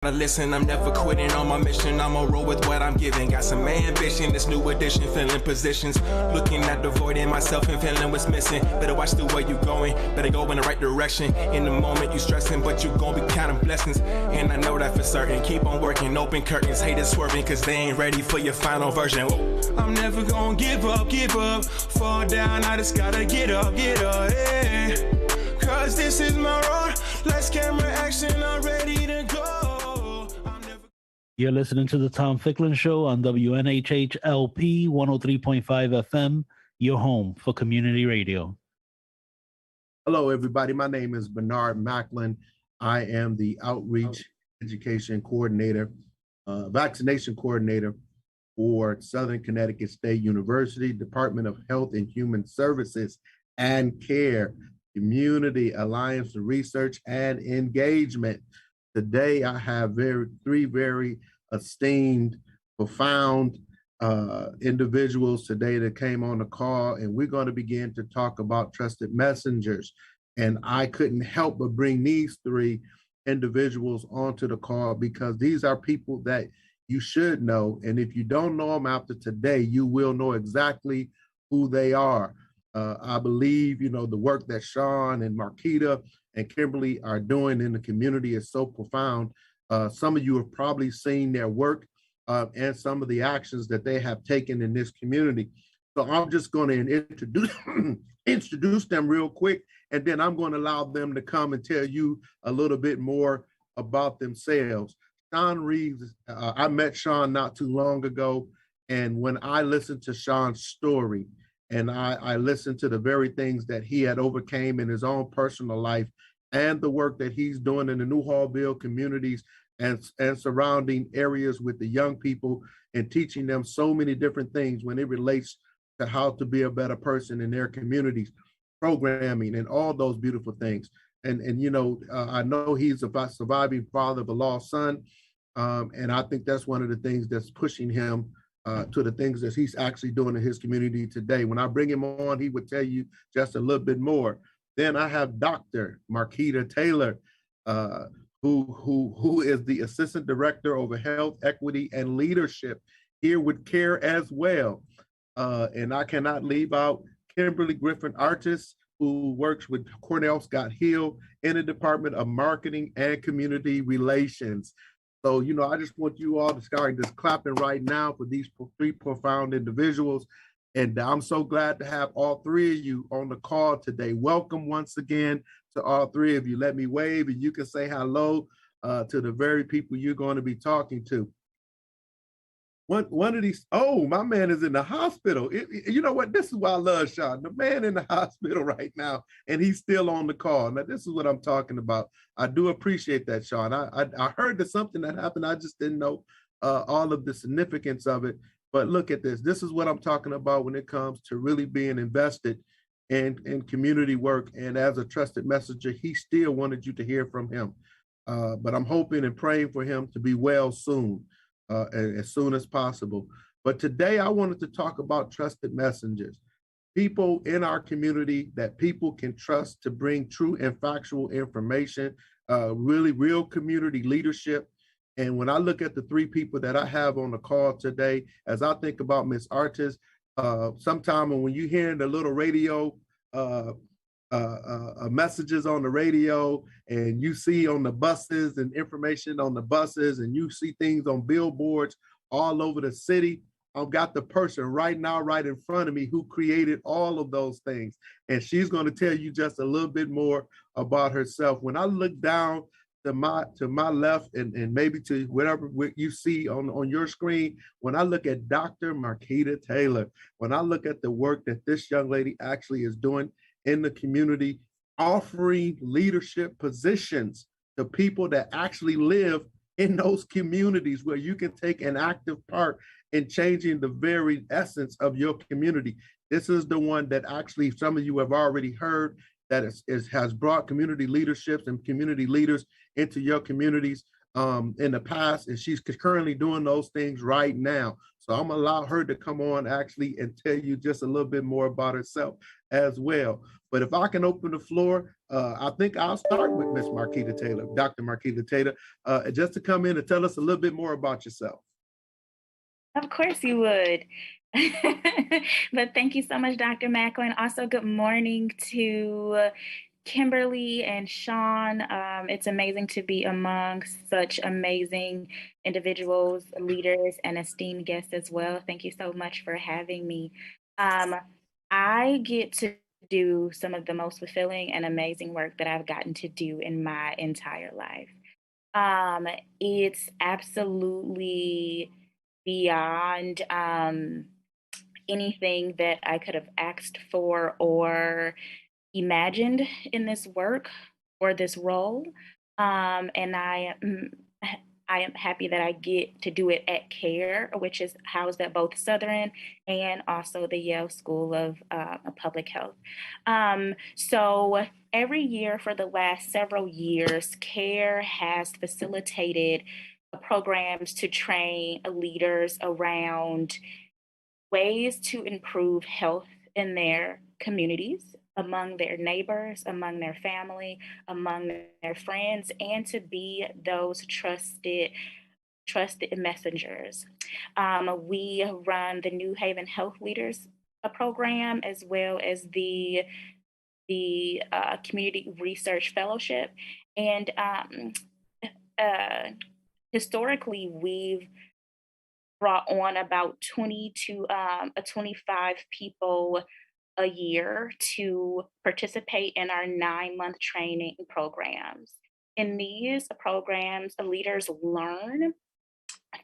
Listen, I'm never quitting on my mission. I'm on roll with what I'm giving. Got some ambition, this new edition, filling positions. Looking at the void in myself and feeling what's missing. Better watch the way you going, better go in the right direction. In the moment you stressing, but you gon' be counting blessings. And I know that for certain. Keep on working, open curtains, haters swerving, cause they ain't ready for your final version. Whoa. I'm never gonna give up, fall down, I just gotta get up, yeah. Cause this is my road, let's camera action, I'm ready to go. You're listening to the Tom Ficklin Show on WNHH-LP 103.5 FM, your home for community radio. Hello, everybody. My name is Bernard Macklin. I am the Outreach Education Coordinator, Vaccination Coordinator for Southern Connecticut State University, Department of Health and Human Services and Care, Community Alliance for Research and Engagement. Today, I have three very esteemed, profound individuals today that came on the call, and we're going to begin to talk about trusted messengers. And I couldn't help but bring these three individuals onto the call because these are people that you should know. And if you don't know them after today, you will know exactly who they are. I believe, the work that Sean and Marquita and Kimberly are doing in the community is so profound. Some of you have probably seen their work and some of the actions that they have taken in this community. So I'm just going to introduce them real quick, and then I'm going to allow them to come and tell you a little bit more about themselves. Sean Reeves, I met Sean not too long ago, and when I listened to Sean's story, and I listened to the very things that he had overcame in his own personal life and the work that he's doing in the New Hallville communities and surrounding areas with the young people and teaching them so many different things when it relates to how to be a better person in their communities, programming and all those beautiful things. And I know he's a surviving father of a lost son. And I think that's one of the things that's pushing him to the things that he's actually doing in his community today. When I bring him on, he would tell you just a little bit more. Then I have Dr. Marquita Taylor, who is the Assistant Director over Health, Equity, and Leadership here with CARE as well. And I cannot leave out Kimberly Griffin Artis, who works with Cornell Scott Hill in the Department of Marketing and Community Relations. So, I just want you all to start just clapping right now for these three profound individuals. And I'm so glad to have all three of you on the call today. Welcome once again to all three of you. Let me wave and you can say hello to the very people you're going to be talking to. One of these, my man is in the hospital. You know what? This is why I love Sean. The man in the hospital right now, and he's still on the call. Now, this is what I'm talking about. I do appreciate that, Sean. I heard that something that happened. I just didn't know all of the significance of it. But look at this. This is what I'm talking about when it comes to really being invested in community work. And as a trusted messenger, he still wanted you to hear from him. But I'm hoping and praying for him to be well soon. As soon as possible. But today I wanted to talk about trusted messengers, people in our community that people can trust to bring true and factual information, really real community leadership. And when I look at the three people that I have on the call today, as I think about Ms. Artis, sometime when you hear the little radio messages on the radio, and you see on the buses and information on the buses, and you see things on billboards all over the city. I've got the person right now, right in front of me, who created all of those things. And she's going to tell you just a little bit more about herself. When I look down to my left and maybe to whatever you see on your screen, when I look at Dr. Marquita Taylor, when I look at the work that this young lady actually is doing in the community, offering leadership positions to people that actually live in those communities where you can take an active part in changing the very essence of your community. This is the one that actually some of you have already heard that has brought community leaderships and community leaders into your communities in the past, and she's currently doing those things right now. So I'm gonna allow her to come on actually and tell you just a little bit more about herself. as well. But if I can open the floor, I think I'll start with Miss Marquita Taylor, Dr. Marquita Taylor, just to come in and tell us a little bit more about yourself. Of course you would. But thank you so much, Dr. Macklin. Also, good morning to Kimberly and Sean. It's amazing to be among such amazing individuals, leaders, and esteemed guests as well. Thank you so much for having me. I get to do some of the most fulfilling and amazing work that I've gotten to do in my entire life. It's absolutely beyond anything that I could have asked for or imagined in this work or this role. And I am happy that I get to do it at CARE, which is housed at both Southern and also the Yale School of Public Health. So every year for the last several years, CARE has facilitated programs to train leaders around ways to improve health in their communities, among their neighbors, among their family, among their friends, and to be those trusted messengers. We run the New Haven Health Leaders program, as well as the Community Research Fellowship. And historically, we've brought on about 20 to 25 people a year to participate in our 9-month training programs. In these programs, the leaders learn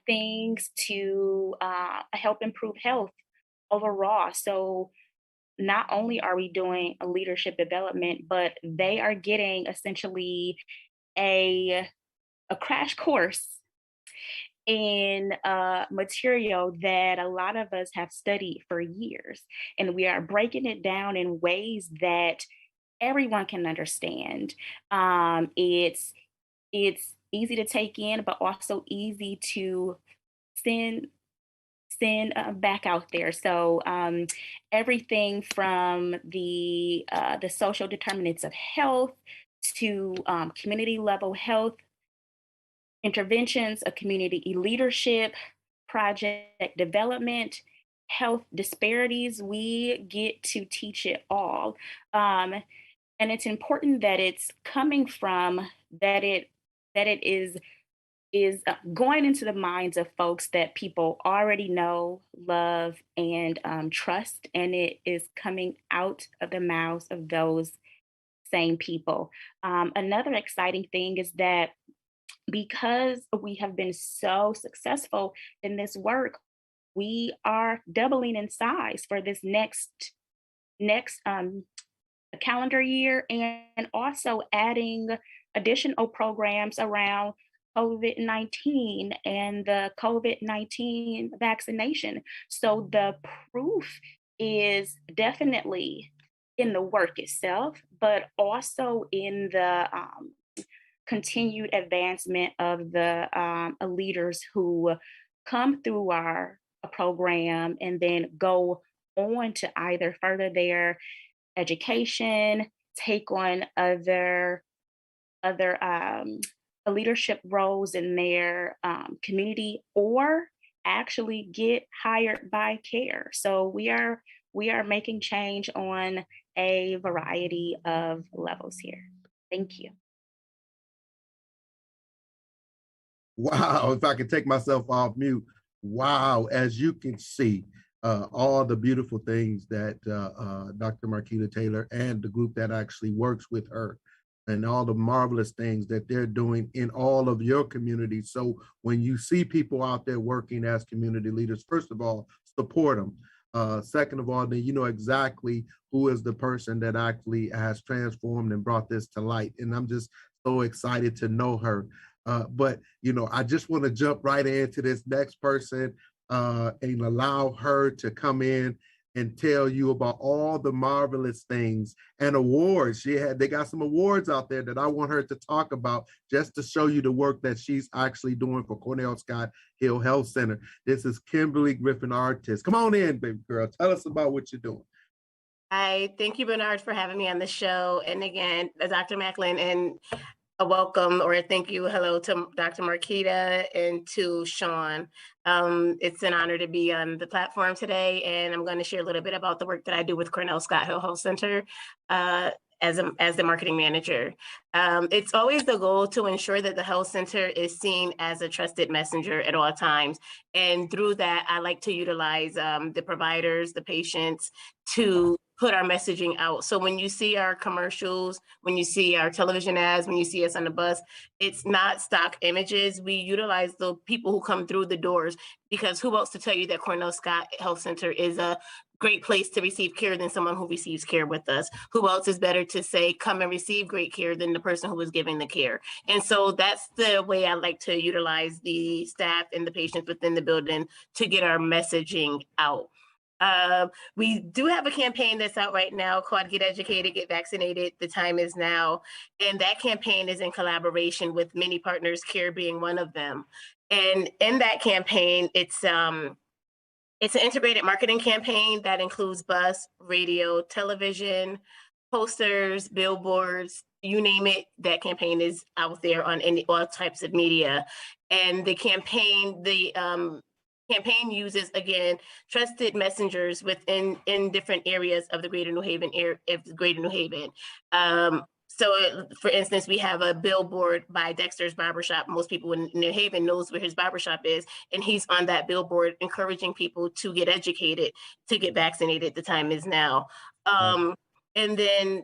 things to help improve health overall. So not only are we doing a leadership development, but they are getting essentially a crash course in material that a lot of us have studied for years. And we are breaking it down in ways that everyone can understand. It's easy to take in, but also easy to send back out there. So everything from the social determinants of health to community level health interventions, a community leadership, project development, health disparities, we get to teach it all. And it's important that it's coming from that it is going into the minds of folks that people already know, love, and trust, and it is coming out of the mouths of those same people. Another exciting thing is that because we have been so successful in this work, we are doubling in size for this next calendar year, and also adding additional programs around COVID-19 and the COVID-19 vaccination. So the proof is definitely in the work itself, but also in the continued advancement of the leaders who come through our program and then go on to either further their education, take on other leadership roles in their community, or actually get hired by CARE. So we are making change on a variety of levels here. Thank you. Wow, if I could take myself off mute. Wow, as you can see, all the beautiful things that Dr. Marquita Taylor and the group that actually works with her, and all the marvelous things that they're doing in all of your communities. So when you see people out there working as community leaders, first of all, support them. Second of all, then you know exactly who is the person that actually has transformed and brought this to light. And I'm just so excited to know her. But, you know, I just want to jump right into this next person and allow her to come in and tell you about all the marvelous things and awards. They got some awards out there that I want her to talk about, just to show you the work that she's actually doing for Cornell Scott Hill Health Center. This is Kimberly Griffin Artis. Come on in, baby girl. Tell us about what you're doing. Hi, thank you, Bernard, for having me on the show. And again, Dr. Macklin, and a welcome or a thank you, hello to Dr. Marquita and to Sean. It's an honor to be on the platform today, and I'm going to share a little bit about the work that I do with Cornell Scott Hill Health Center. As the marketing manager. It's always the goal to ensure that the health center is seen as a trusted messenger at all times. And through that, I like to utilize the providers, the patients to put our messaging out. So when you see our commercials, when you see our television ads, when you see us on the bus, it's not stock images. We utilize the people who come through the doors, because who else to tell you that Cornell Scott Health Center is a great place to receive care than someone who receives care with us? Who else is better to say, come and receive great care than the person who was giving the care? And so that's the way I like to utilize the staff and the patients within the building to get our messaging out. We do have a campaign that's out right now called Get Educated, Get Vaccinated, The Time Is Now. And that campaign is in collaboration with many partners, CARE being one of them. And in that campaign, it's an integrated marketing campaign that includes bus, radio, television, posters, billboards, you name it. That campaign is out there on all types of media. And the campaign uses, again, trusted messengers in different areas of the Greater New Haven So for instance, we have a billboard by Dexter's Barbershop. Most people in New Haven knows where his barbershop is, and he's on that billboard encouraging people to get educated, to get vaccinated. The time is now. And then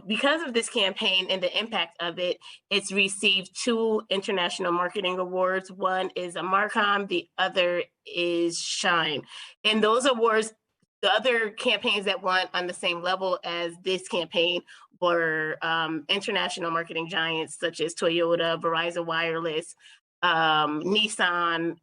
because of this campaign and the impact of it, it's received 2 international marketing awards. One is a Marcom, the other is Shine. And those awards, the other campaigns that won on the same level as this campaign were international marketing giants such as Toyota, Verizon Wireless, Nissan,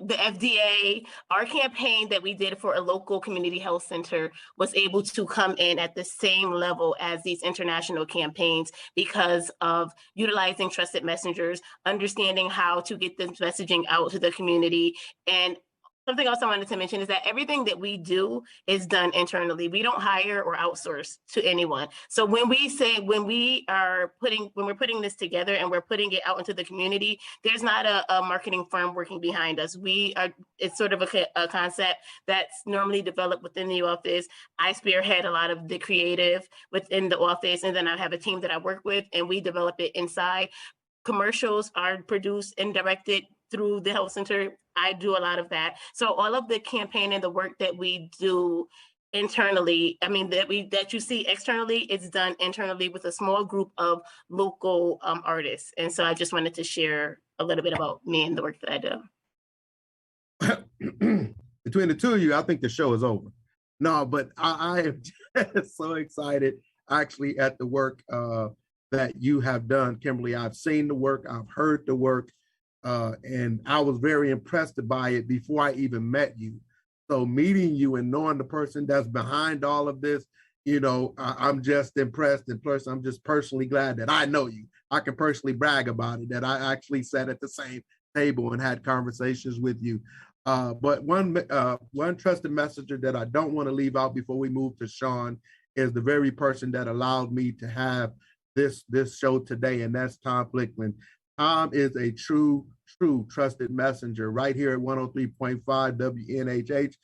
the FDA. Our campaign that we did for a local community health center was able to come in at the same level as these international campaigns because of utilizing trusted messengers, understanding how to get this messaging out to the community. And something else I wanted to mention is that everything that we do is done internally. We don't hire or outsource to anyone. So when we're putting this together and we're putting it out into the community, there's not a marketing firm working behind us. It's sort of a concept that's normally developed within the office. I spearhead a lot of the creative within the office, and then I have a team that I work with, and we develop it inside. Commercials are produced and directed through the health center. I do a lot of that. So all of the campaign and the work that we do internally, that you see externally, it's done internally with a small group of local artists. And so I just wanted to share a little bit about me and the work that I do. Between the two of you, I think the show is over. No, but I am just so excited actually at the work that you have done, Kimberly. I've seen the work, I've heard the work, and I was very impressed by it before I even met you. So meeting you and knowing the person that's behind all of this, I'm just impressed. And plus, I'm just personally glad that I know you. I can personally brag about it, that I actually sat at the same table and had conversations with you. But one trusted messenger that I don't want to leave out before we move to Sean is the very person that allowed me to have this show today, and that's Tom Ficklin. Tom is a true trusted messenger right here at 103.5 WNHH.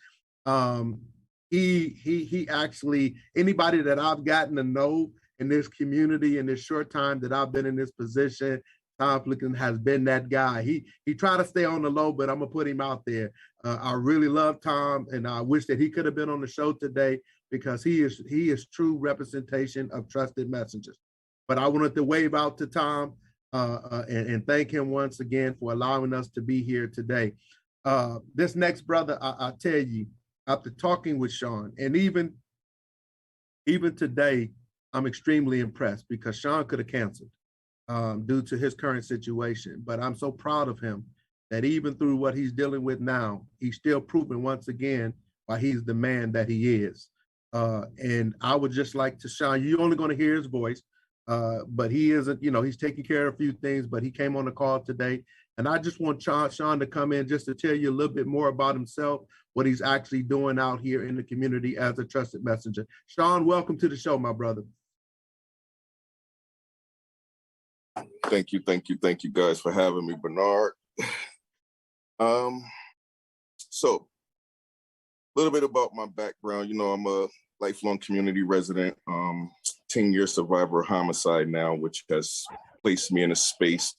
He actually, anybody that I've gotten to know in this community in this short time that I've been in this position, Tom Ficklin has been that guy. He tried to stay on the low, but I'm gonna put him out there. I really love Tom, and I wish that he could have been on the show today because he is true representation of trusted messengers. But I wanted to wave out to Tom and thank him once again for allowing us to be here today. This next brother, I tell you, after talking with Sean, and even today, I'm extremely impressed because Sean could have canceled due to his current situation. But I'm so proud of him that even through what he's dealing with now, he's still proving once again why he's the man that he is. And I would just like to, Sean, you're only going to hear his voice. But he isn't, he's taking care of a few things, but he came on the call today And I just want Sean to come in just to tell you a little bit more about himself, what he's actually doing out here in the community as a trusted messenger. Sean, welcome to the show, my brother. Thank you guys for having me, Bernard. So a little bit about my background. You know, I'm a lifelong community resident, 10-year survivor of homicide now, which has placed me in a space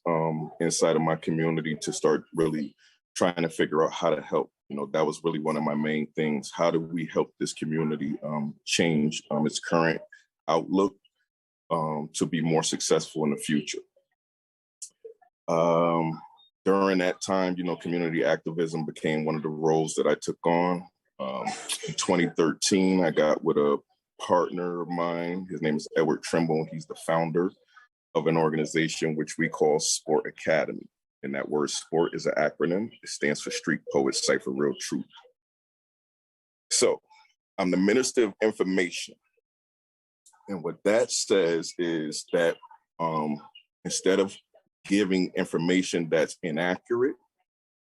inside of my community to start really trying to figure out how to help. You know, that was really one of my main things. How do we help this community change its current outlook to be more successful in the future? During that time, you know, community activism became one of the roles that I took on. In 2013, I got with a partner of mine. His name is Edward Trimble. He's the founder of an organization which we call Sport Academy. And that word sport is an acronym. It stands for Street Poets Cipher Real Truth. So I'm the Minister of Information. And what that says is that instead of giving information that's inaccurate,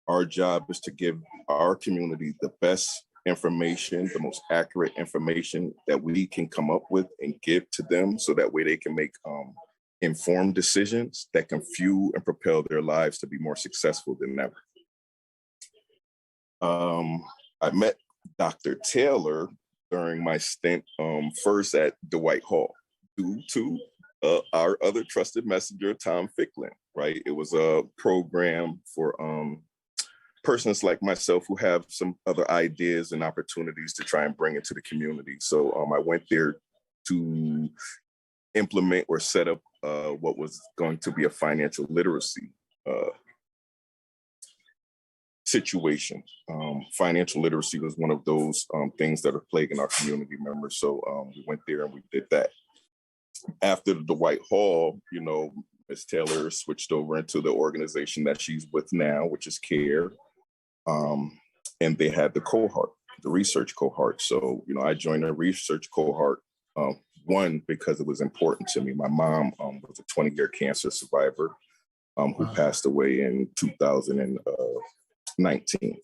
our job is to give our community the best information, the most accurate information that we can come up with and give to them so that way they can make informed decisions that can fuel and propel their lives to be more successful than ever. I met Dr. Taylor during my stint first at Dwight Hall due to our other trusted messenger, Tom Ficklin, right? It was a program for persons like myself who have some other ideas and opportunities to try and bring it to the community. So I went there to implement or set up what was going to be a financial literacy situation. Financial literacy was one of those things that are plaguing our community members. So we went there and we did that. After the Dwight Hall, you know, Ms. Taylor switched over into the organization that she's with now, which is CARE. And they had the cohort, the research cohort. So, you know, I joined the research cohort, one, because it was important to me. My mom was a 20-year cancer survivor who passed away in 2019.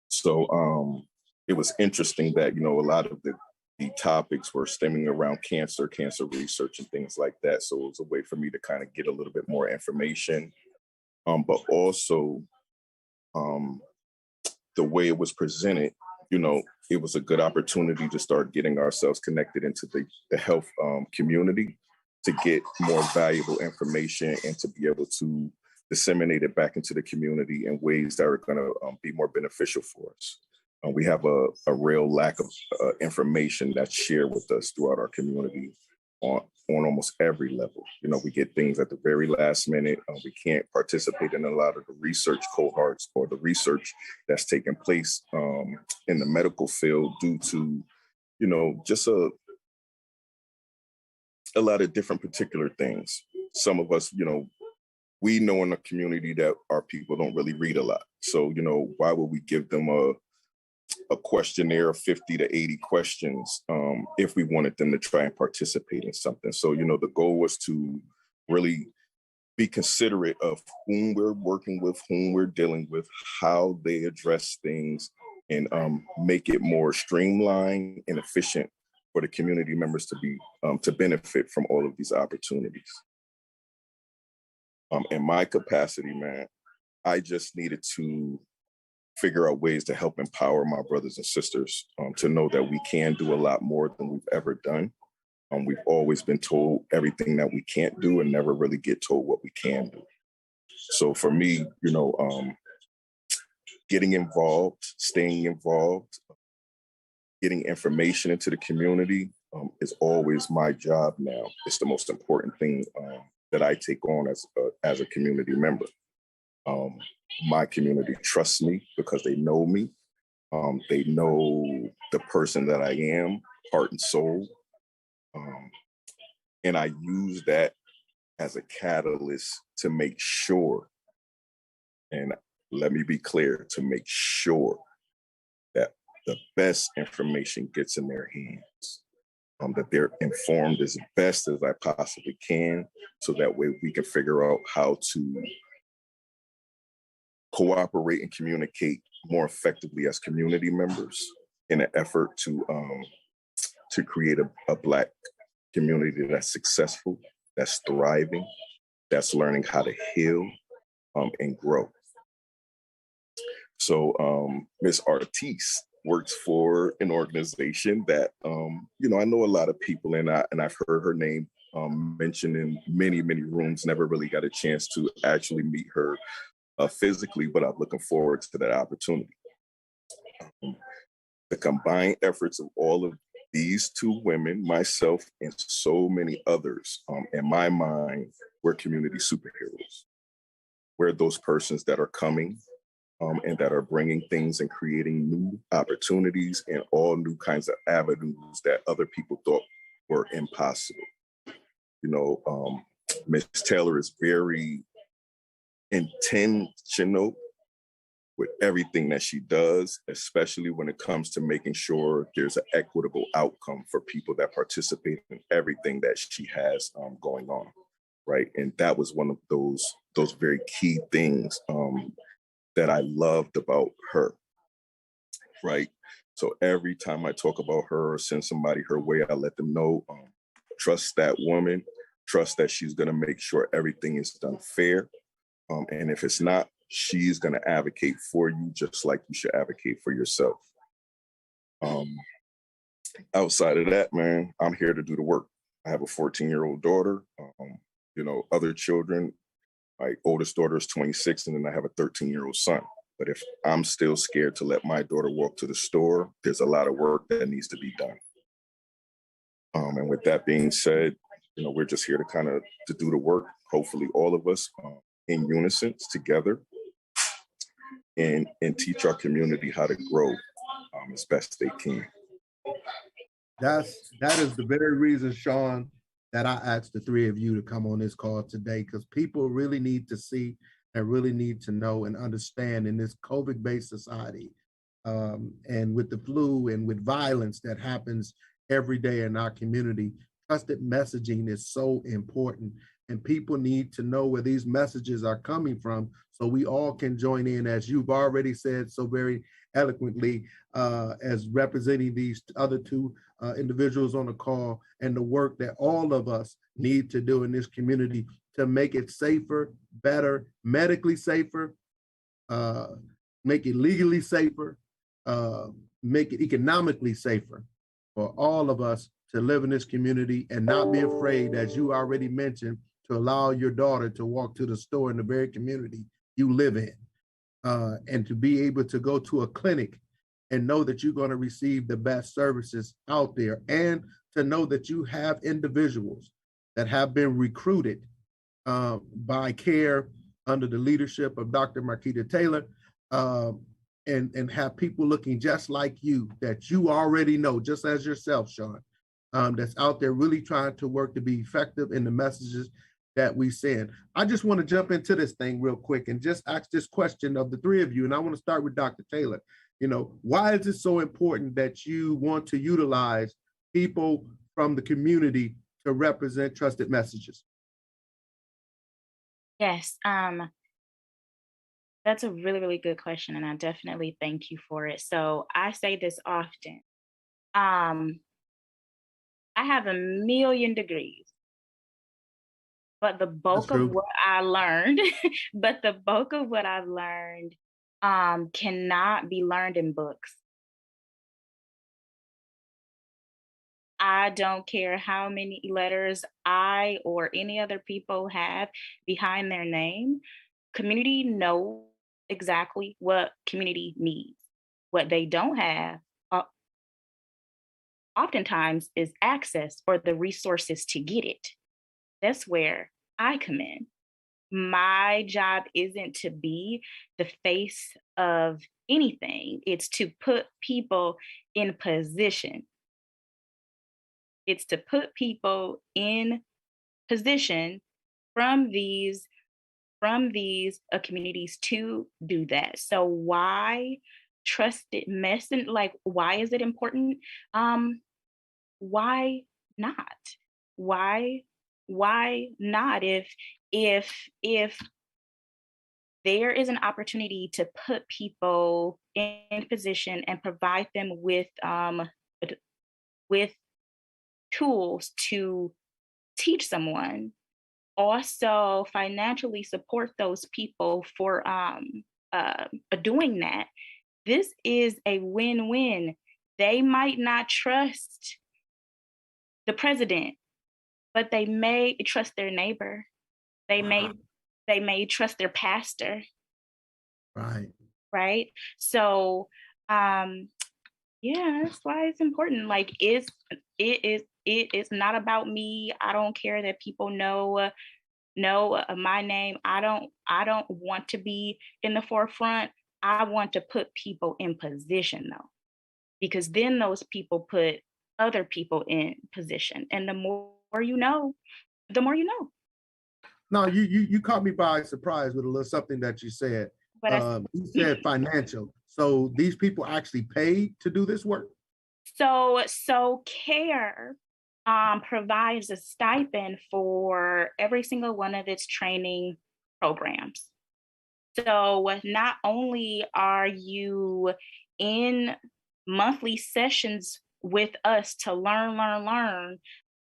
So it was interesting that, you know, a lot of the topics were stemming around cancer research and things like that. So it was a way for me to kind of get a little bit more information, but also the way it was presented, you know, it was a good opportunity to start getting ourselves connected into the health community to get more valuable information and to be able to disseminate it back into the community in ways that are going to be more beneficial for us. We have a real lack of information that's shared with us throughout our community on almost every level. You know, we get things at the very last minute. We can't participate in a lot of the research cohorts or the research that's taking place in the medical field due to, you know, just a lot of different particular things. Some of us, you know, we know in the community that our people don't really read a lot. So, you know, why would we give them a questionnaire of 50 to 80 questions if we wanted them to try and participate in something? So, you know, the goal was to really be considerate of whom we're working with, whom we're dealing with, how they address things, and make it more streamlined and efficient for the community members to be to benefit from all of these opportunities. In my capacity, man, I just needed to figure out ways to help empower my brothers and sisters to know that we can do a lot more than we've ever done. We've always been told everything that we can't do and never really get told what we can do. So for me, you know, getting involved, staying involved, getting information into the community is always my job now. It's the most important thing that I take on as a community member. My community trusts me because they know me. They know the person that I am, heart and soul. And I use that as a catalyst to make sure, and let me be clear, to make sure that the best information gets in their hands, that they're informed as best as I possibly can, so that way we can figure out how to cooperate and communicate more effectively as community members in an effort to create a Black community that's successful, that's thriving, that's learning how to heal and grow. So Ms. Artis works for an organization that, I know a lot of people, and I've heard her name mentioned in many, many rooms, never really got a chance to actually meet her physically, but I'm looking forward to that opportunity. The combined efforts of all of these two women, myself, and so many others, in my mind, we're community superheroes. We're those persons that are coming and that are bringing things and creating new opportunities and all new kinds of avenues that other people thought were impossible. Ms. Taylor is very intentional with everything that she does, especially when it comes to making sure there's an equitable outcome for people that participate in everything that she has going on, right? And that was one of those very key things that I loved about her, right? So every time I talk about her or send somebody her way, I let them know, trust that woman, trust that she's gonna make sure everything is done fair. And if it's not, she's gonna advocate for you just like you should advocate for yourself. Outside of that, man, I'm here to do the work. I have a 14-year-old daughter, other children. My oldest daughter is 26, and then I have a 13-year-old son. But if I'm still scared to let my daughter walk to the store, there's a lot of work that needs to be done. And with that being said, we're just here to do the work, hopefully all of us in unison together and teach our community how to grow as best they can. That is the very reason, Sean, that I asked the three of you to come on this call today, because people really need to see and really need to know and understand in this COVID-based society, and with the flu and with violence that happens every day in our community, trusted messaging is so important. And people need to know where these messages are coming from so we all can join in, as you've already said so very eloquently, as representing these other two individuals on the call, and the work that all of us need to do in this community to make it safer, better, medically safer, make it legally safer, make it economically safer for all of us to live in this community and not be afraid, as you already mentioned, to allow your daughter to walk to the store in the very community you live in, and to be able to go to a clinic and know that you're going to receive the best services out there, and to know that you have individuals that have been recruited by CARE under the leadership of Dr. Marquita Taylor, and have people looking just like you, that you already know, just as yourself, Sean, that's out there really trying to work to be effective in the messages that we send. I just want to jump into this thing real quick and just ask this question of the three of you, and I want to start with Dr. Taylor. Why is it so important that you want to utilize people from the community to represent trusted messages? Yes, that's a really, really good question, and I definitely thank you for it. So I say this often. I have a million degrees, but the bulk of what I learned, cannot be learned in books. I don't care how many letters I or any other people have behind their name. Community knows exactly what community needs. What they don't have oftentimes is access or the resources to get it. That's where I come in. My job isn't to be the face of anything. It's to put people in position. It's to put people in position from these communities to do that. So why trusted medicine? Like, why is it important? Why not? Why not? If there is an opportunity to put people in position and provide them with tools to teach someone. Also, financially support those people for doing that. This is a win-win. They might not trust the president, but they may trust their neighbor. They may trust their pastor. Right. Right. So yeah, that's why it's important. Like it is not about me. I don't care that people know my name. I don't want to be in the forefront. I want to put people in position though, because then those people put other people in position. And the more you know, the more you know. No, you caught me by surprise with a little something that you said. But You said financial. So these people actually paid to do this work? So CARE provides a stipend for every single one of its training programs. So not only are you in monthly sessions with us to learn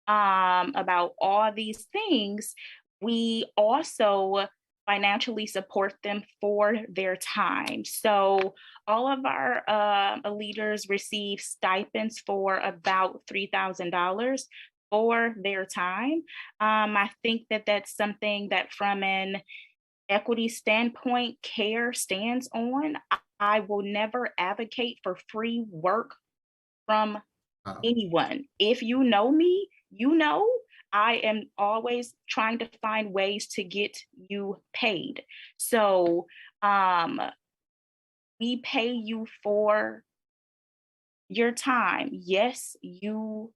about all these things, we also financially support them for their time. So all of our leaders receive stipends for about $3,000 for their time. I think that that's something that from an equity standpoint, CARE stands on. I will never advocate for free work from anyone. If you know me, you know I am always trying to find ways to get you paid. So we pay you for your time. Yes, you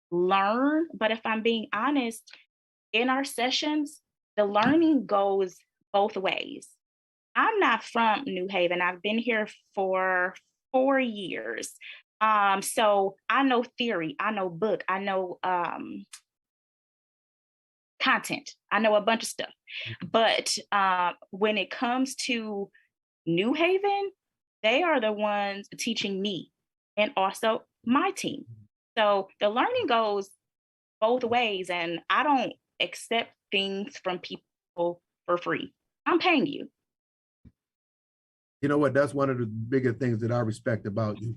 learn, but if I'm being honest, in our sessions, the learning goes both ways. I'm not from New Haven. I've been here for 4 years. So I know theory, I know book, I know content, I know a bunch of stuff. But when it comes to New Haven, they are the ones teaching me and also my team. So the learning goes both ways, and I don't accept things from people for free. I'm paying you. You know what? That's one of the bigger things that I respect about you.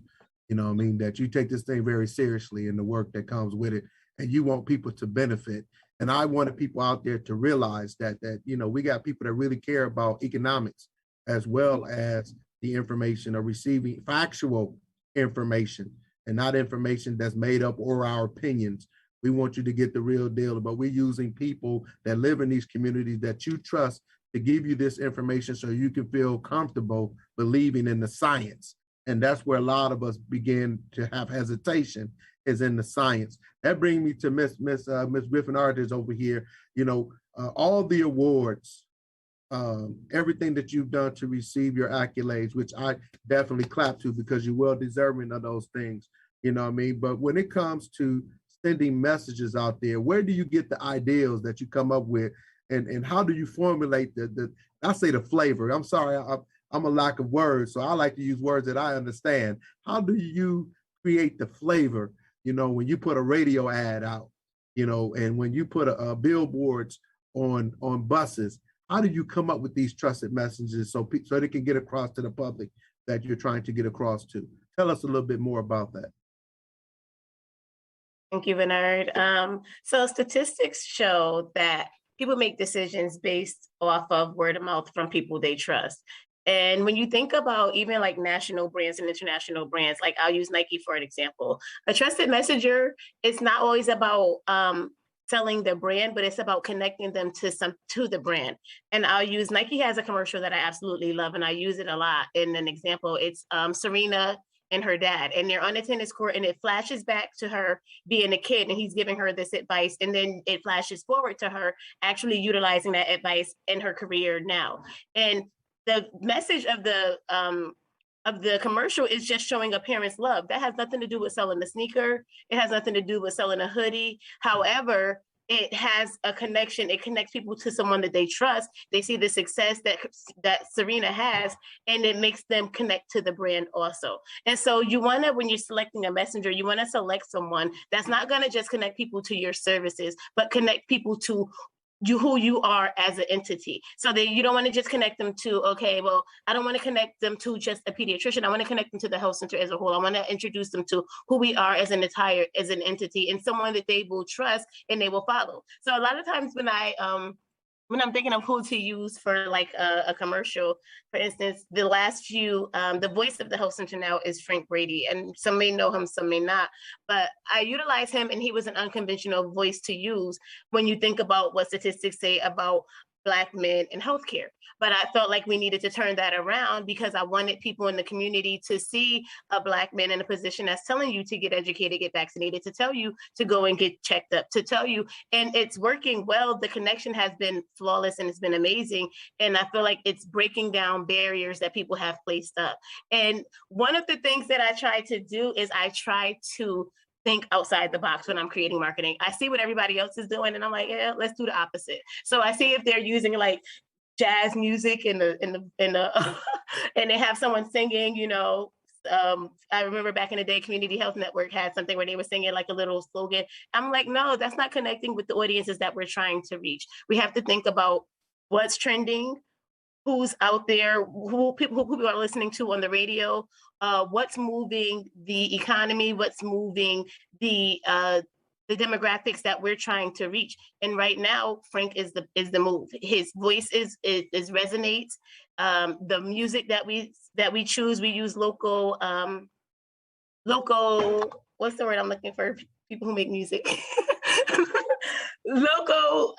You know what I mean? That you take this thing very seriously and the work that comes with it, and you want people to benefit. And I wanted people out there to realize that you know, we got people that really care about economics as well as the information of receiving factual information and not information that's made up or our opinions. We want you to get the real deal, but we're using people that live in these communities that you trust to give you this information so you can feel comfortable believing in the science. And that's where a lot of us begin to have hesitation, is in the science. That brings me to Miss Griffin Artis over here. You know, all the awards, everything that you've done to receive your accolades, which I definitely clap to because you're well deserving of those things, you know what I mean? But when it comes to sending messages out there, where do you get the ideas that you come up with? And how do you formulate I say the flavor? I'm sorry, I'm a lack of words, so I like to use words that I understand. How do you create the flavor, you know, when you put a radio ad out, you know, and when you put a billboards on buses? How do you come up with these trusted messages so they can get across to the public that you're trying to get across to? Tell us a little bit more about that. Thank you, Bernard. So statistics show that people make decisions based off of word of mouth from people they trust. And when you think about even like national brands and international brands, like I'll use Nike for an example, a trusted messenger, it's not always about selling the brand, but it's about connecting them to the brand. And I'll use, Nike has a commercial that I absolutely love, and I use it a lot. In an example, it's Serena and her dad, and they're on the tennis court, and it flashes back to her being a kid, and he's giving her this advice, and then it flashes forward to her actually utilizing that advice in her career now. And the message of the commercial is just showing a parent's love. That has nothing to do with selling a sneaker. It has nothing to do with selling a hoodie. However, it has a connection. It connects people to someone that they trust. They see the success that Serena has, and it makes them connect to the brand also. And so you want to, when you're selecting a messenger, you want to select someone that's not going to just connect people to your services, but connect people to who you are as an entity. So that you don't want to just connect them to, okay, well, I don't want to connect them to just a pediatrician. I want to connect them to the health center as a whole. I want to introduce them to who we are as an entity, and someone that they will trust and they will follow. So a lot of times when I'm thinking of who to use for like a commercial, for instance, the last few, the voice of the health center now is Frank Brady, and some may know him, some may not, but I utilize him, and he was an unconventional voice to use when you think about what statistics say about Black men in healthcare. But I felt like we needed to turn that around because I wanted people in the community to see a Black man in a position that's telling you to get educated, get vaccinated, to tell you to go and get checked up, to tell you, and it's working well. The connection has been flawless and it's been amazing. And I feel like it's breaking down barriers that people have placed up. And one of the things that I try to do is I try to think outside the box when I'm creating marketing. I see what everybody else is doing, and I'm like, yeah, let's do the opposite. So I see if they're using like jazz music in the and they have someone singing, you know. I remember back in the day, Community Health Network had something where they were singing like a little slogan. I'm like, no, that's not connecting with the audiences that we're trying to reach. We have to think about what's trending, who's out there, who people are listening to on the radio, what's moving the economy, what's moving the demographics that we're trying to reach. And right now, Frank is the move. His voice is resonates. The music that we choose, we use local. What's the word I'm looking for? People who make music. Local.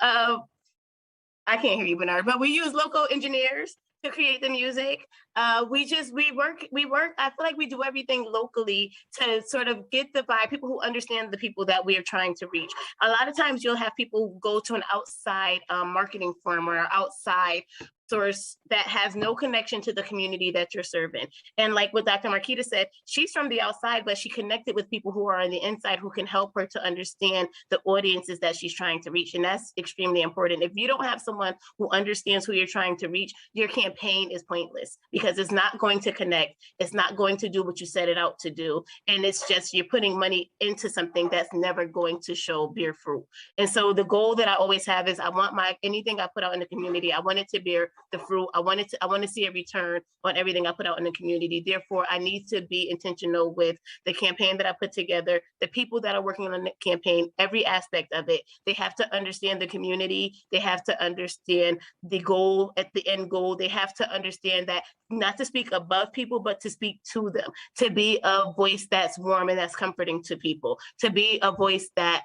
I can't hear you, Bernard, but we use local engineers to create the music. We work. I feel like we do everything locally to sort of get the vibe, people who understand the people that we are trying to reach. A lot of times you'll have people go to an outside marketing firm or outside source that has no connection to the community that you're serving. And like what Dr. Marquita said, she's from the outside, but she connected with people who are on the inside who can help her to understand the audiences that she's trying to reach. And that's extremely important. If you don't have someone who understands who you're trying to reach, your campaign is pointless because it's not going to connect. It's not going to do what you set it out to do. And it's just, you're putting money into something that's never going to bear fruit. And so the goal that I always have is I want anything I put out in the community, I want it to bear the fruit. I want to see a return on everything I put out in the community. Therefore, I need to be intentional with the campaign that I put together, the people that are working on the campaign, every aspect of it. They have to understand the community. They have to understand the goal, at the end goal. They have to understand that not to speak above people, but to speak to them, to be a voice that's warm and that's comforting to people, to be a voice that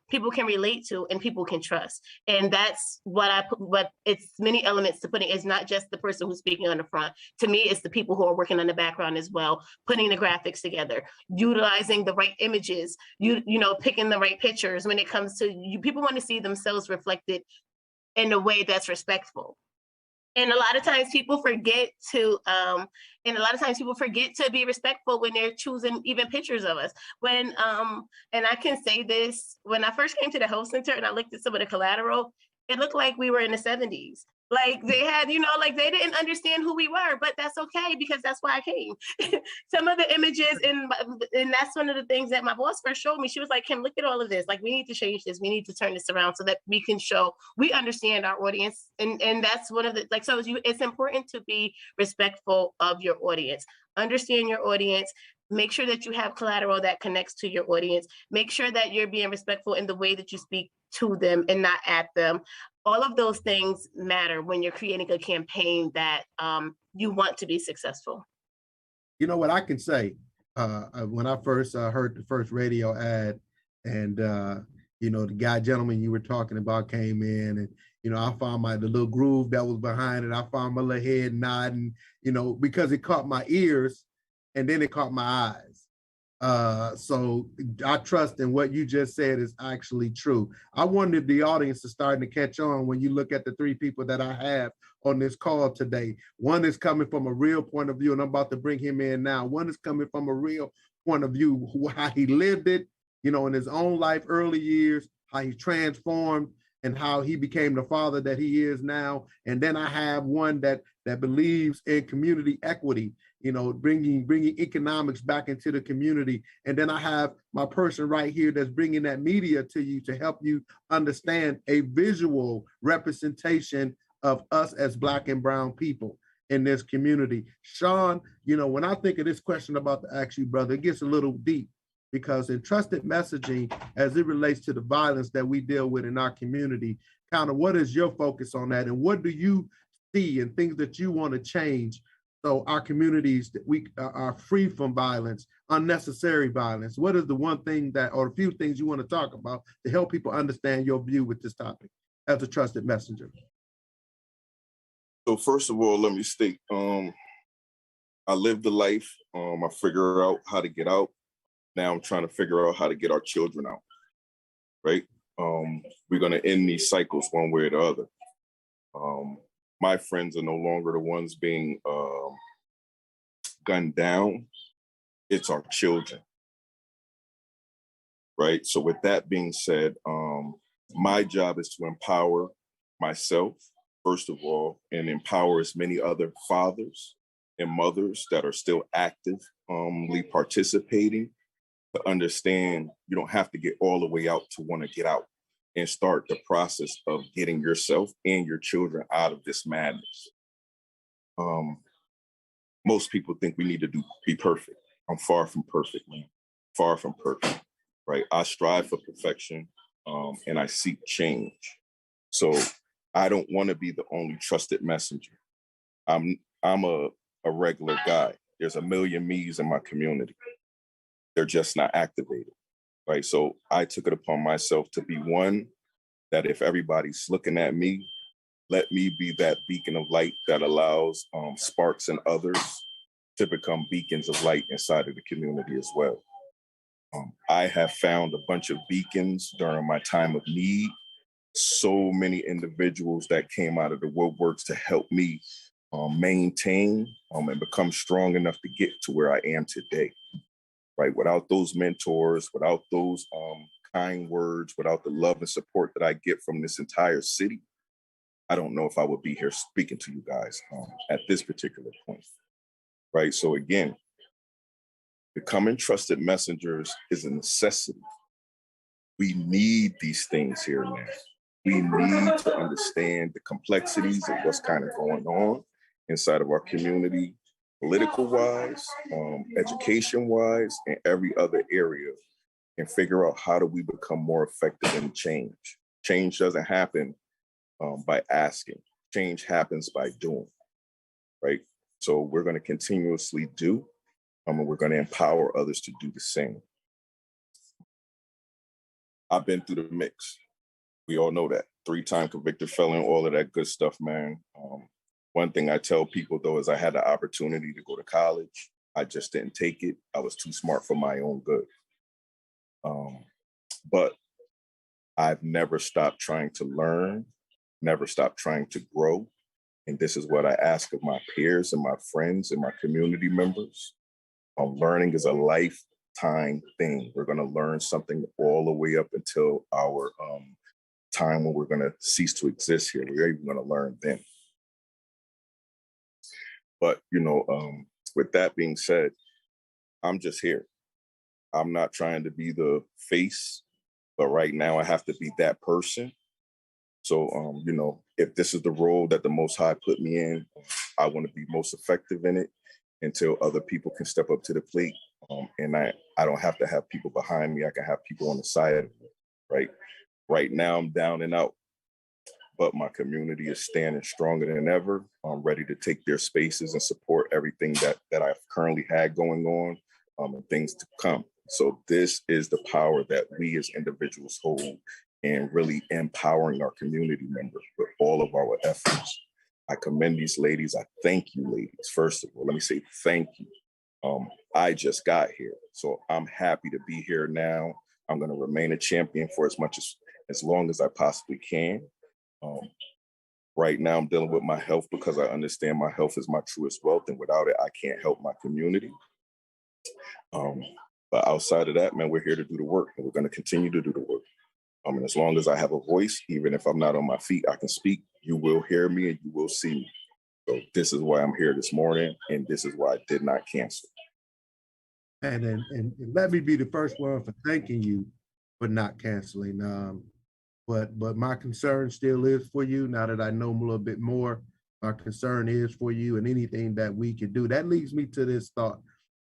people can relate to and people can trust. And that's what it's many elements to putting. It's not just the person who's speaking on the front. To me, it's the people who are working on the background as well, putting the graphics together, utilizing the right images, picking the right pictures. When it comes to you, people want to see themselves reflected in a way that's respectful. And a lot of times people forget to be respectful when they're choosing even pictures of us. And I can say this, when I first came to the health center and I looked at some of the collateral, it looked like we were in the 70s. Like they had, like they didn't understand who we were, but that's okay because that's why I came. Some of the images, and that's one of the things that my boss first showed me. She was like, Kim, look at all of this. Like, we need to change this. We need to turn this around so that we can show we understand our audience. And that's one of the, so it's important to be respectful of your audience. Understand your audience. Make sure that you have collateral that connects to your audience. Make sure that you're being respectful in the way that you speak to them and not at them. All of those things matter when you're creating a campaign that you want to be successful. You know what I can say? When I first heard the first radio ad and, the gentleman you were talking about came in and, I found the little groove that was behind it. I found my little head nodding, because it caught my ears and then it caught my eyes. So I trust in what you just said is actually true. I wanted the audience to start to catch on when you look at the three people that I have on this call today. One is coming from a real point of view, and I'm about to bring him in now. One is coming from a real point of view, how he lived it, in his own life, early years, how he transformed and how he became the father that he is now. And then I have one that believes in community equity, bringing economics back into the community. And then I have my person right here that's bringing that media to you to help you understand a visual representation of us as Black and brown people in this community. Sean, when I think of this question about to ask you, brother, it gets a little deep, because in trusted messaging, as it relates to the violence that we deal with in our community, kind of what is your focus on that? And what do you see and things that you want to change so our communities that we are free from violence, unnecessary violence? What is the one thing or a few things you want to talk about to help people understand your view with this topic as a trusted messenger? So first of all, let me state, I lived the life. I figured out how to get out. Now I'm trying to figure out how to get our children out, right? We're going to end these cycles one way or the other. My friends are no longer the ones being gunned down. It's our children, right? So with that being said, my job is to empower myself, first of all, and empower as many other fathers and mothers that are still actively participating, to understand you don't have to get all the way out to want to get out, and start the process of getting yourself and your children out of this madness. Most people think we need to be perfect. I'm far from perfect, man. Far from perfect, right? I strive for perfection, and I seek change. So I don't want to be the only trusted messenger. I'm a regular guy. There's a million me's in my community. They're just not activated, right? So I took it upon myself to be one that if everybody's looking at me, let me be that beacon of light that allows sparks and others to become beacons of light inside of the community as well. I have found a bunch of beacons during my time of need. So many individuals that came out of the woodworks to help me maintain and become strong enough to get to where I am today. Right, without those mentors, without those kind words, without the love and support that I get from this entire city, I don't know if I would be here speaking to you guys at this particular point. Right, so again, becoming trusted messengers is a necessity. We need these things here and there. We need to understand the complexities of what's kind of going on inside of our community, political-wise, education-wise, and every other area, and figure out how do we become more effective in change. Change doesn't happen by asking. Change happens by doing, right? So we're going to continuously do, and we're going to empower others to do the same. I've been through the mix. We all know that. 3-time convicted felon, all of that good stuff, man. One thing I tell people, though, is I had the opportunity to go to college. I just didn't take it. I was too smart for my own good. But I've never stopped trying to learn, never stopped trying to grow. And this is what I ask of my peers and my friends and my community members. Learning is a lifetime thing. We're going to learn something all the way up until our time when we're going to cease to exist here. We're even going to learn then. But, with that being said, I'm just here. I'm not trying to be the face, but right now I have to be that person. So, if this is the role that the Most High put me in, I want to be most effective in it until other people can step up to the plate. And I don't have to have people behind me. I can have people on the side of me, right? Right now I'm down and out, but my community is standing stronger than ever. I'm ready to take their spaces and support everything that I've currently had going on and things to come. So this is the power that we as individuals hold in really empowering our community members with all of our efforts. I commend these ladies. I thank you, ladies. First of all, let me say thank you. I just got here, so I'm happy to be here now. I'm going to remain a champion for as long as I possibly can. Right now, I'm dealing with my health because I understand my health is my truest wealth, and without it, I can't help my community. But outside of that, man, we're here to do the work, and we're going to continue to do the work. And as long as I have a voice, even if I'm not on my feet, I can speak. You will hear me and you will see me. So this is why I'm here this morning, and this is why I did not cancel. And let me be the first one for thanking you for not canceling. But my concern still is for you. Now that I know a little bit more, my concern is for you and anything that we can do. That leads me to this thought,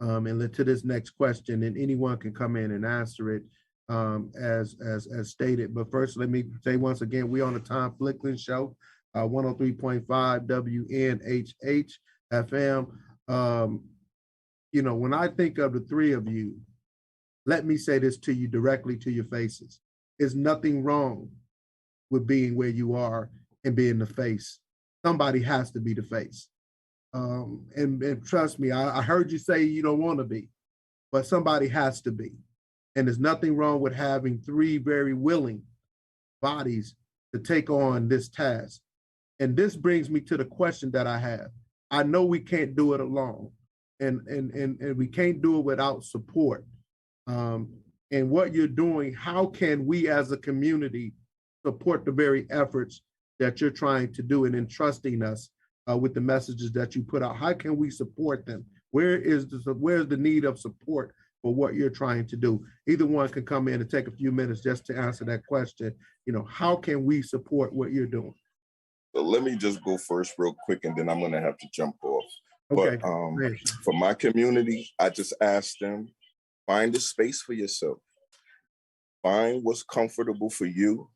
and to this next question, and anyone can come in and answer it as stated. But first, let me say once again, we on the Tom Ficklin Show, 103.5 WNHH FM. You know, when I think of the three of you, let me say this to you directly to your faces. There's nothing wrong with being where you are and being the face. Somebody has to be the face. And trust me, I heard you say you don't want to be, but somebody has to be. And there's nothing wrong with having three very willing bodies to take on this task. And this brings me to the question that I have. I know we can't do it alone, and we can't do it without support. And what you're doing, how can we as a community support the very efforts that you're trying to do and entrusting us with the messages that you put out? How can we support them? Where's the need of support for what you're trying to do? Either one can come in and take a few minutes just to answer that question. You know, how can we support what you're doing? So let me just go first real quick, and then I'm gonna have to jump off. Okay. But for my community, I just ask them, find a space for yourself. Find what's comfortable for you,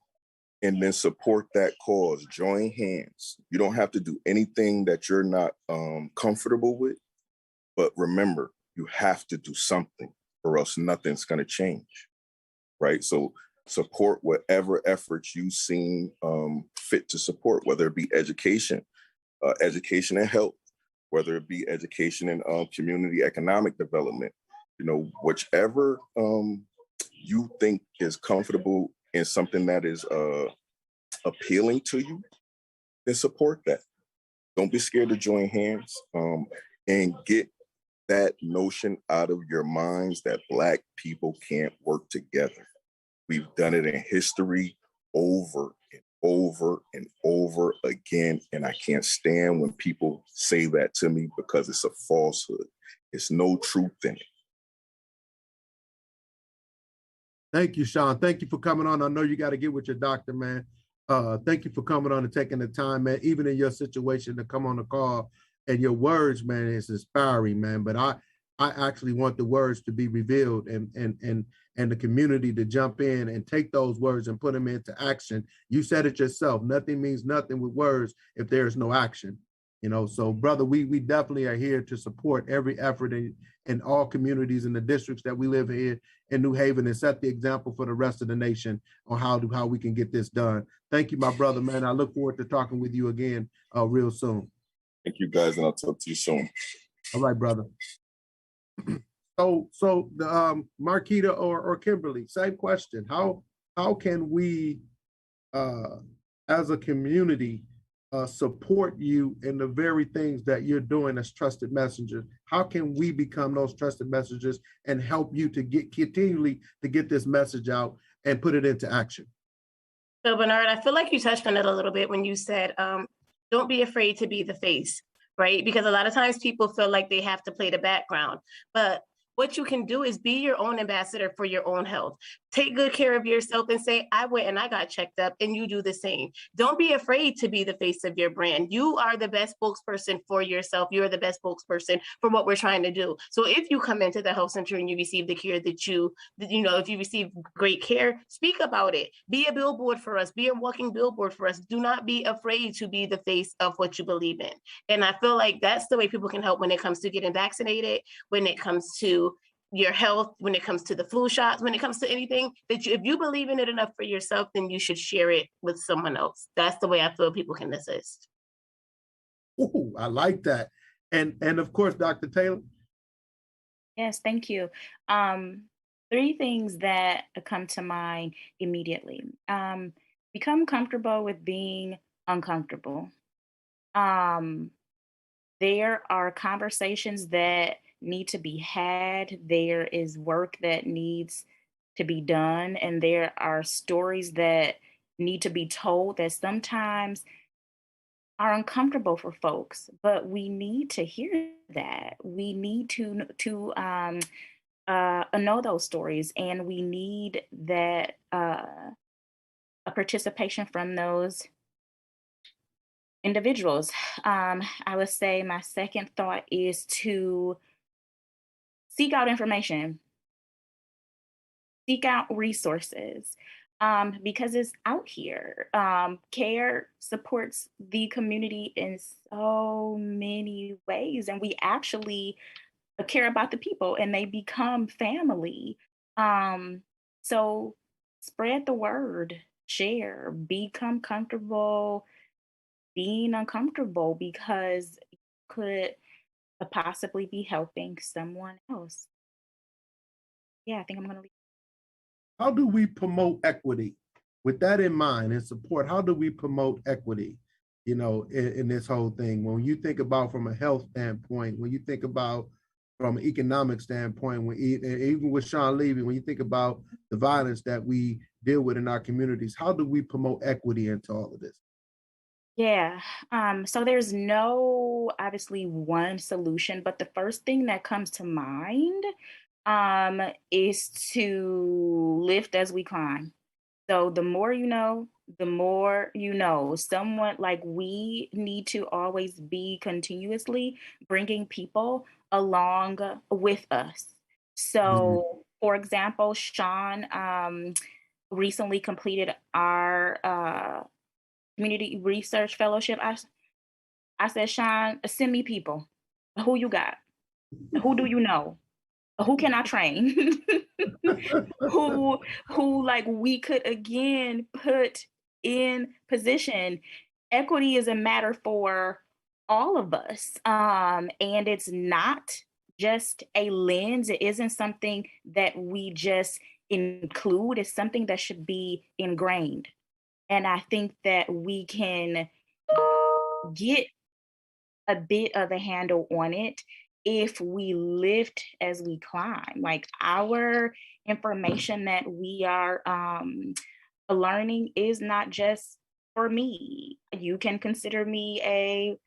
and then support that cause. Join hands. You don't have to do anything that you're not comfortable with, but remember, you have to do something, or else nothing's going to change, right? So support whatever efforts you seem fit to support, whether it be education, education and health, whether it be education and community economic development, you know, whichever you think is comfortable in something that is appealing to you, then support that. Don't be scared to join hands and get that notion out of your minds that Black people can't work together. We've done it in history over and over and over again, and I can't stand when people say that to me because it's a falsehood. It's no truth in it. Thank you, Sean. Thank you for coming on. I know you got to get with your doctor, man. Thank you for coming on and taking the time, man, even in your situation to come on the call. And your words, man, is inspiring, man. But I actually want the words to be revealed and the community to jump in and take those words and put them into action. You said it yourself. Nothing means nothing with words if there is no action. You know, so brother, we definitely are here to support every effort in all communities in the districts that we live here in New Haven and set the example for the rest of the nation on how we can get this done. Thank you, my brother, man. I look forward to talking with you again real soon. Thank you, guys, and I'll talk to you soon. All right, brother. So the Marquita or Kimberly, same question. How can we, as a community, support you in the very things that you're doing as trusted messengers? How can we become those trusted messengers and help you to continually to get this message out and put it into action? So Bernard, I feel like you touched on it a little bit when you said, don't be afraid to be the face, right? Because a lot of times people feel like they have to play the background, but what you can do is be your own ambassador for your own health. Take good care of yourself and say, I went and I got checked up, and you do the same. Don't be afraid to be the face of your brand. You are the best spokesperson for yourself. You're the best spokesperson for what we're trying to do. So if you come into the health center and you receive the care that if you receive great care, speak about it. Be a billboard for us. Be a walking billboard for us. Do not be afraid to be the face of what you believe in. And I feel like that's the way people can help when it comes to getting vaccinated, when it comes to your health, when it comes to the flu shots, when it comes to anything that if you believe in it enough for yourself, then you should share it with someone else. That's the way I feel people can assist. Ooh, I like that. And of course, Dr. Taylor. Yes, thank you. Three things that come to mind immediately. Become comfortable with being uncomfortable. There are conversations that need to be had. There is work that needs to be done, and there are stories that need to be told that sometimes are uncomfortable for folks, but we need to hear that. We need to know those stories, and we need that a participation from those individuals. I would say my second thought is to seek out information, seek out resources, because it's out here. CARE supports the community in so many ways, and we actually care about the people and they become family. So spread the word, share, become comfortable being uncomfortable because you could possibly be helping someone else. Yeah, I think I'm going to leave. How do we promote equity? With that in mind and support, how do we promote equity, in this whole thing? When you think about from a health standpoint, when you think about from an economic standpoint, even with Sean Levy, when you think about the violence that we deal with in our communities, how do we promote equity into all of this? Yeah. So there's no obviously one solution, but the first thing that comes to mind is to lift as we climb. So the more you know, the more you know. Someone like we need to always be continuously bringing people along with us. So, for example, Sean recently completed our community research fellowship. I said, Sean, send me people. Who you got? Who do you know? Who can I train? who like we could again put in position. Equity is a matter for all of us. And it's not just a lens. It isn't something that we just include. It's something that should be ingrained. And I think that we can get a bit of a handle on it if we lift as we climb. Like our information that we are learning is not just for me. You can consider me a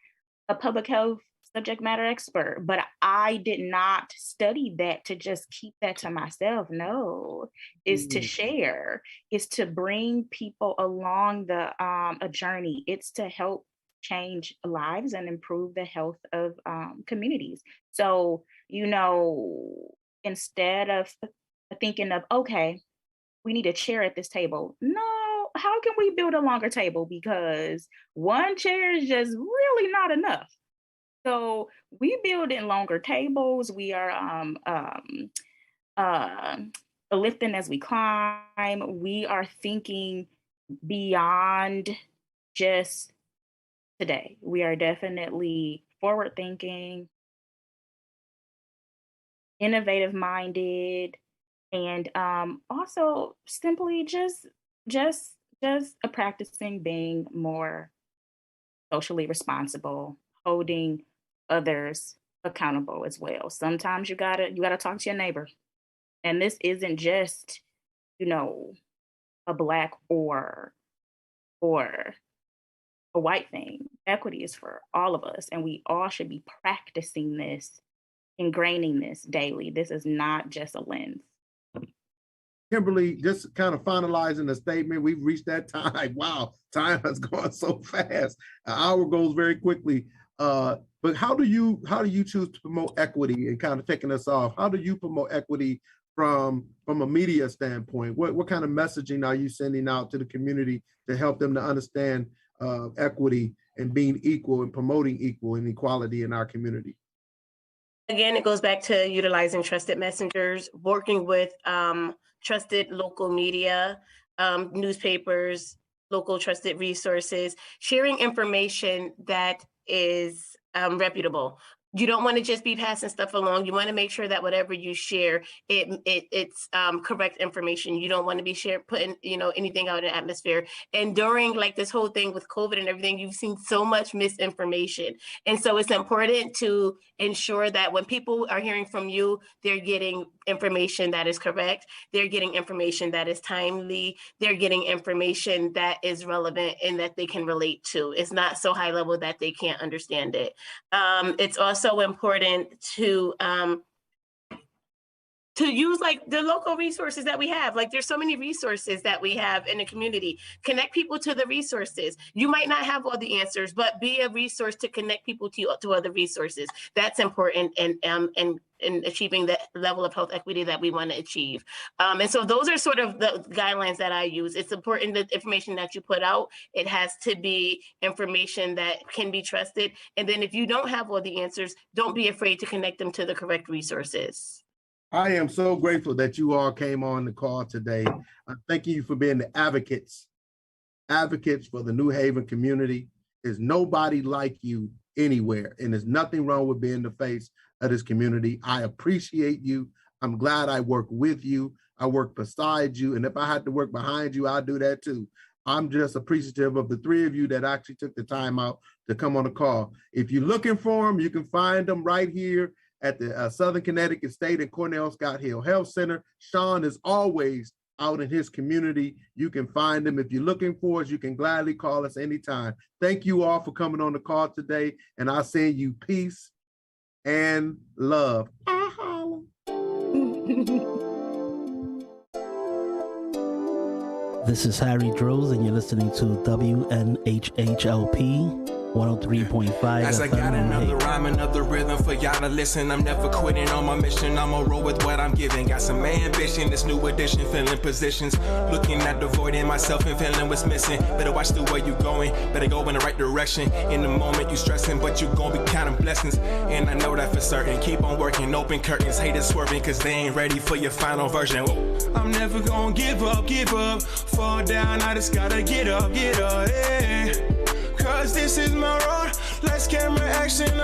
public health subject matter expert, but I did not study that to just keep that to myself. No, is to share, is to bring people along the a journey. It's to help change lives and improve the health of communities. So, instead of thinking of, okay, we need a chair at this table. No, how can we build a longer table? Because one chair is just really not enough. So we build in longer tables. We are lifting as we climb. We are thinking beyond just today. We are definitely forward thinking, innovative minded, and also simply just practicing being more socially responsible, holding others accountable as well. Sometimes you gotta talk to your neighbor, and this isn't just a black or a white thing. Equity is for all of us, and we all should be practicing this, ingraining this daily. This is not just a lens. Kimberly, just kind of finalizing the statement, we've reached that time. Wow, time has gone so fast. An hour goes very quickly. But how do you choose to promote equity, and kind of taking us off? How do you promote equity from a media standpoint? What kind of messaging are you sending out to the community to help them to understand equity and being equal and promoting equal and equality in our community? Again, it goes back to utilizing trusted messengers, working with trusted local media, newspapers, local trusted resources, sharing information that is reputable. You don't want to just be passing stuff along. You want to make sure that whatever you share, it's correct information. You don't want to be putting anything out in the atmosphere. And during like this whole thing with COVID and everything, you've seen so much misinformation. And so it's important to ensure that when people are hearing from you, they're getting information that is correct. They're getting information that is timely. They're getting information that is relevant and that they can relate to. It's not so high level that they can't understand it. It's also important to use like the local resources that we have. Like there's so many resources that we have in the community. Connect people to the resources. You might not have all the answers, but be a resource to connect people to other resources. That's important in achieving the level of health equity that we want to achieve. And so those are sort of the guidelines that I use. It's important that information that you put out, it has to be information that can be trusted. And then if you don't have all the answers, don't be afraid to connect them to the correct resources. I am so grateful that you all came on the call today. Thank you for being the advocates for the New Haven community. There's nobody like you anywhere, and there's nothing wrong with being the face of this community. I appreciate you. I'm glad I work with you. I work beside you, and if I had to work behind you, I'll do that too. I'm just appreciative of the three of you that actually took the time out to come on the call. If you're looking for them, you can find them right here at the Southern Connecticut State and Cornell Scott Hill Health Center. Sean is always out in his community. You can find him. If you're looking for us, you can gladly call us anytime. Thank you all for coming on the call today, and I'll send you peace and love. This is Harry Droz, and you're listening to WNHHLP 103.5 As I got another rhyme, another rhythm for y'all to listen. I'm never quitting on my mission. I'ma roll with what I'm giving. Got some ambition, this new edition, filling positions. Looking at the void in myself and feeling what's missing. Better watch the way you going. Better go in the right direction. In the moment you stressing, but you gon' be counting blessings. And I know that for certain. Keep on working, open curtains. Haters swerving, cause they ain't ready for your final version. Whoa. I'm never gonna give up. Fall down, I just gotta get up, yeah. Cause this is my road. Let's camera action.